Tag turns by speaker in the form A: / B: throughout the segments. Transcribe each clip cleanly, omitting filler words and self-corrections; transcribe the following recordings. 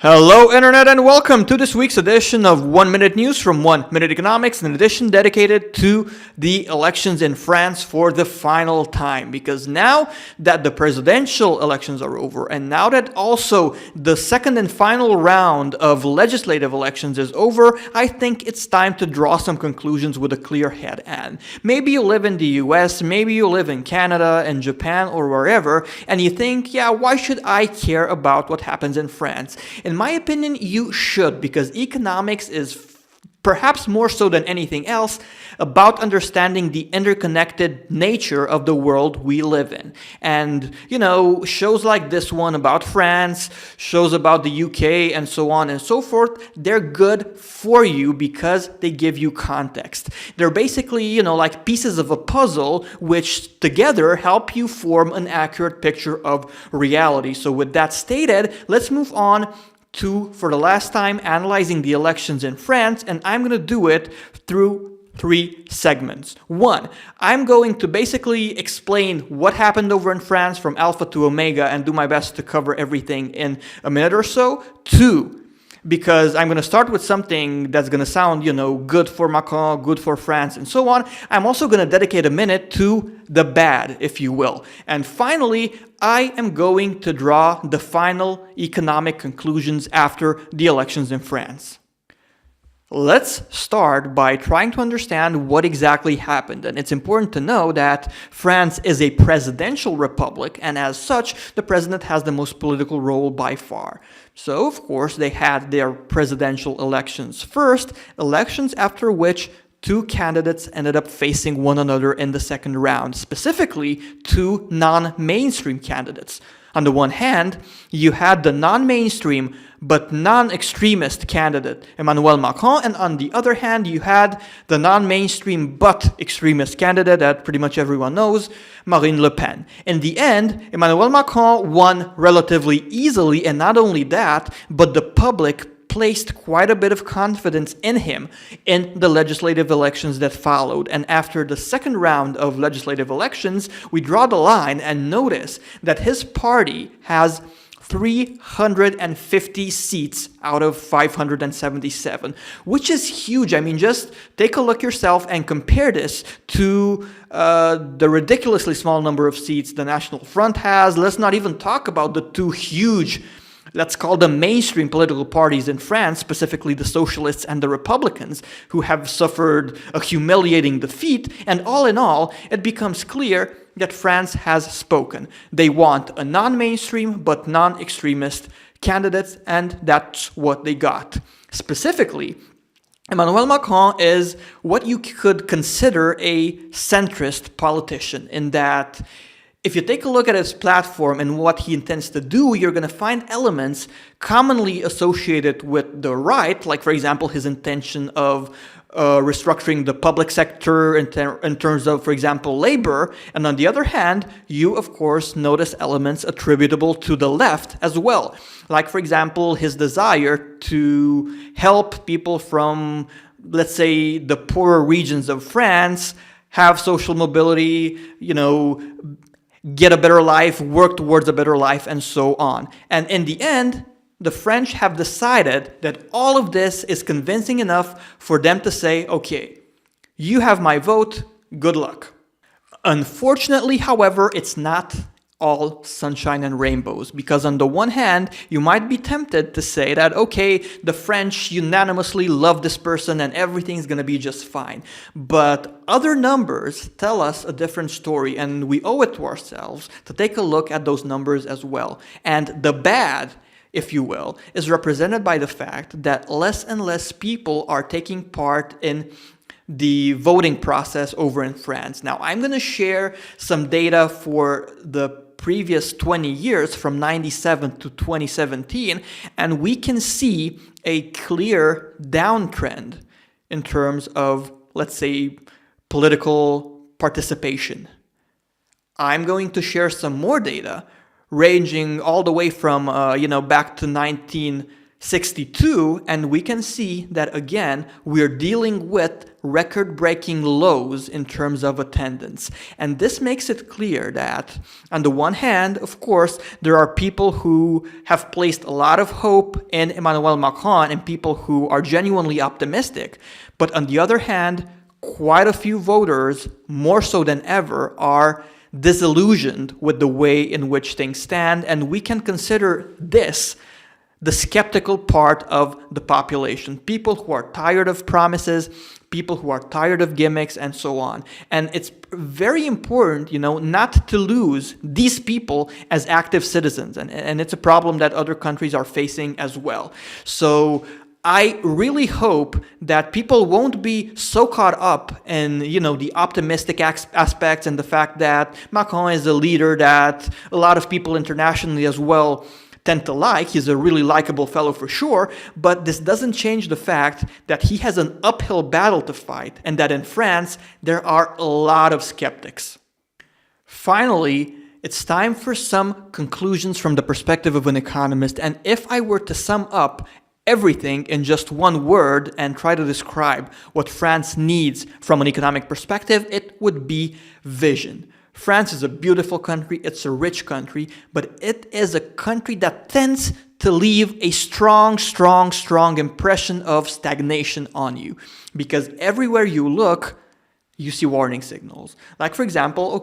A: Hello, Internet, and welcome to this week's edition of 1 Minute News from 1 Minute Economics, an edition dedicated to the elections in France for the final time. Because now that the presidential elections are over, and now that also the second and final round of legislative elections is over, I think it's time to draw some conclusions with a clear head. And maybe you live in the US, maybe you live in Canada and Japan or wherever, and you think, yeah, why should I care about what happens in France? In my opinion, you should, because economics is perhaps more so than anything else about understanding the interconnected nature of the world we live in. And, shows like this one about France, shows about the UK, and so on and so forth, they're good for you because they give you context. They're basically, like pieces of a puzzle which together help you form an accurate picture of reality. So with that stated, let's move on to, for the last time, analyzing the elections in France, and I'm going to do it through 3 segments. 1, I'm going to basically explain what happened over in France from alpha to omega and do my best to cover everything in a minute or so. 2, because I'm going to start with something that's going to sound, good for Macron, good for France, and so on. I'm also going to dedicate a minute to the bad, if you will. And finally, I am going to draw the final economic conclusions after the elections in France. Let's start by trying to understand what exactly happened. And it's important to know that France is a presidential republic, and as such, the president has the most political role by far. So, of course, they had their presidential elections first, elections after which 2 candidates ended up facing one another in the second round, specifically 2 non-mainstream candidates. On the one hand, you had the non-mainstream but non-extremist candidate, Emmanuel Macron, and on the other hand, you had the non-mainstream but extremist candidate that pretty much everyone knows, Marine Le Pen. In the end, Emmanuel Macron won relatively easily, and not only that, but the public placed quite a bit of confidence in him in the legislative elections that followed. And after the second round of legislative elections, we draw the line and notice that his party has 350 seats out of 577, which is huge. I mean, just take a look yourself and compare this to the ridiculously small number of seats the National Front has. Let's not even talk about the 2 huge, let's call them mainstream political parties in France, specifically the Socialists and the Republicans, who have suffered a humiliating defeat. And all in all, it becomes clear that France has spoken. They want a non-mainstream but non-extremist candidates, and that's what they got. Specifically, Emmanuel Macron is what you could consider a centrist politician, in that if you take a look at his platform and what he intends to do, you're going to find elements commonly associated with the right, like, for example, his intention of restructuring the public sector in terms of, for example, labor. And on the other hand, you, of course, notice elements attributable to the left as well. Like, for example, his desire to help people from, let's say, the poorer regions of France have social mobility, get a better life, work towards a better life, and so on. And in the end, the French have decided that all of this is convincing enough for them to say, okay, you have my vote, good luck. Unfortunately, however, it's not all sunshine and rainbows, because on the one hand, you might be tempted to say that, okay, the French unanimously love this person and everything's going to be just fine. But other numbers tell us a different story, and we owe it to ourselves to take a look at those numbers as well. And the bad, if you will, is represented by the fact that less and less people are taking part in the voting process over in France. Now, I'm going to share some data for the previous 20 years from 97 to 2017, and we can see a clear downtrend in terms of, let's say, political participation. I'm going to share some more data ranging all the way from, back to 19 62, and we can see that again we're dealing with record-breaking lows in terms of attendance. And this makes it clear that on the one hand, of course, there are people who have placed a lot of hope in Emmanuel Macron and people who are genuinely optimistic. But on the other hand, quite a few voters, more so than ever, are disillusioned with the way in which things stand, and we can consider this the skeptical part of the population. People who are tired of promises, people who are tired of gimmicks, and so on. And it's very important, not to lose these people as active citizens. And it's a problem that other countries are facing as well. So I really hope that people won't be so caught up in, the optimistic aspects and the fact that Macron is a leader that a lot of people internationally as well tend to like. He's a really likable fellow for sure, but this doesn't change the fact that he has an uphill battle to fight and that in France there are a lot of skeptics. Finally, it's time for some conclusions from the perspective of an economist, and if I were to sum up everything in just one word and try to describe what France needs from an economic perspective, it would be vision. France is a beautiful country, it's a rich country, but it is a country that tends to leave a strong impression of stagnation on you. Because everywhere you look, you see warning signals. Like, for example,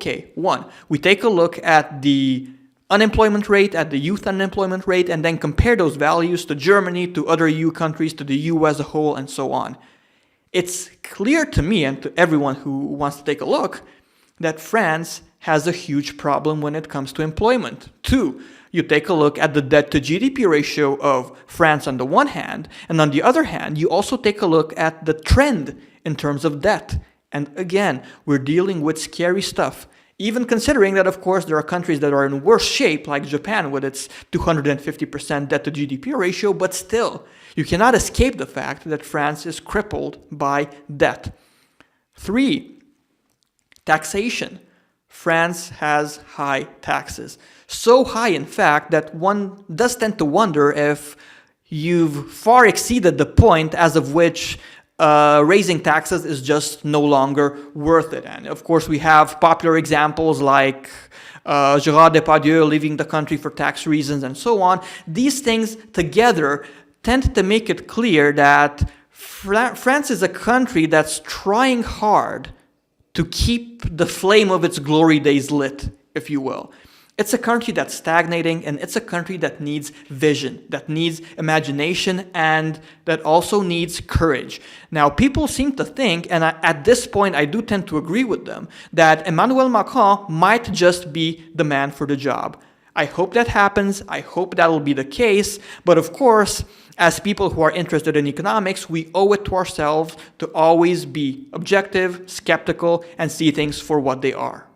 A: we take a look at the unemployment rate, at the youth unemployment rate, and then compare those values to Germany, to other EU countries, to the EU as a whole, and so on. It's clear to me and to everyone who wants to take a look that France has a huge problem when it comes to employment. 2, you take a look at the debt to GDP ratio of France on the one hand, and on the other hand, you also take a look at the trend in terms of debt. And again, we're dealing with scary stuff. Even considering that, of course, there are countries that are in worse shape, like Japan with its 250% debt to GDP ratio, but still, you cannot escape the fact that France is crippled by debt. 3, taxation. France has high taxes. So high, in fact, that one does tend to wonder if you've far exceeded the point as of which raising taxes is just no longer worth it. And of course, we have popular examples like Gérard Depardieu leaving the country for tax reasons and so on. These things together tend to make it clear that France is a country that's trying hard to keep the flame of its glory days lit, if you will. It's a country that's stagnating, and it's a country that needs vision, that needs imagination, and that also needs courage. Now, people seem to think, and at this point I do tend to agree with them, that Emmanuel Macron might just be the man for the job. I hope that happens. I hope that will be the case. But of course, as people who are interested in economics, we owe it to ourselves to always be objective, skeptical, and see things for what they are.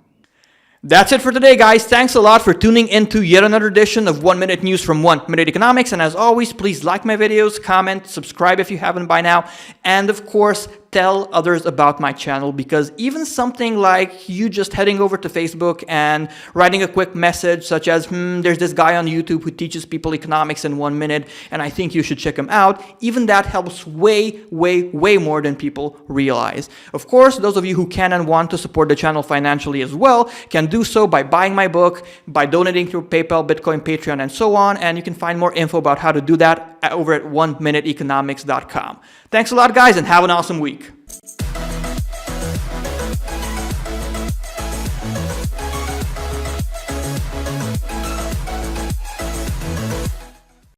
A: That's it for today, guys. Thanks a lot for tuning into yet another edition of 1 Minute News from 1 Minute Economics. And as always, please like my videos, comment, subscribe if you haven't by now, and of course, tell others about my channel, because even something like you just heading over to Facebook and writing a quick message such as, there's this guy on YouTube who teaches people economics in 1 minute, and I think you should check him out, even that helps way more than people realize. Of course, those of you who can and want to support the channel financially as well can do so by buying my book, by donating through PayPal, Bitcoin, Patreon, and so on, and you can find more info about how to do that over at oneminuteeconomics.com. Thanks a lot, guys, and have an awesome week.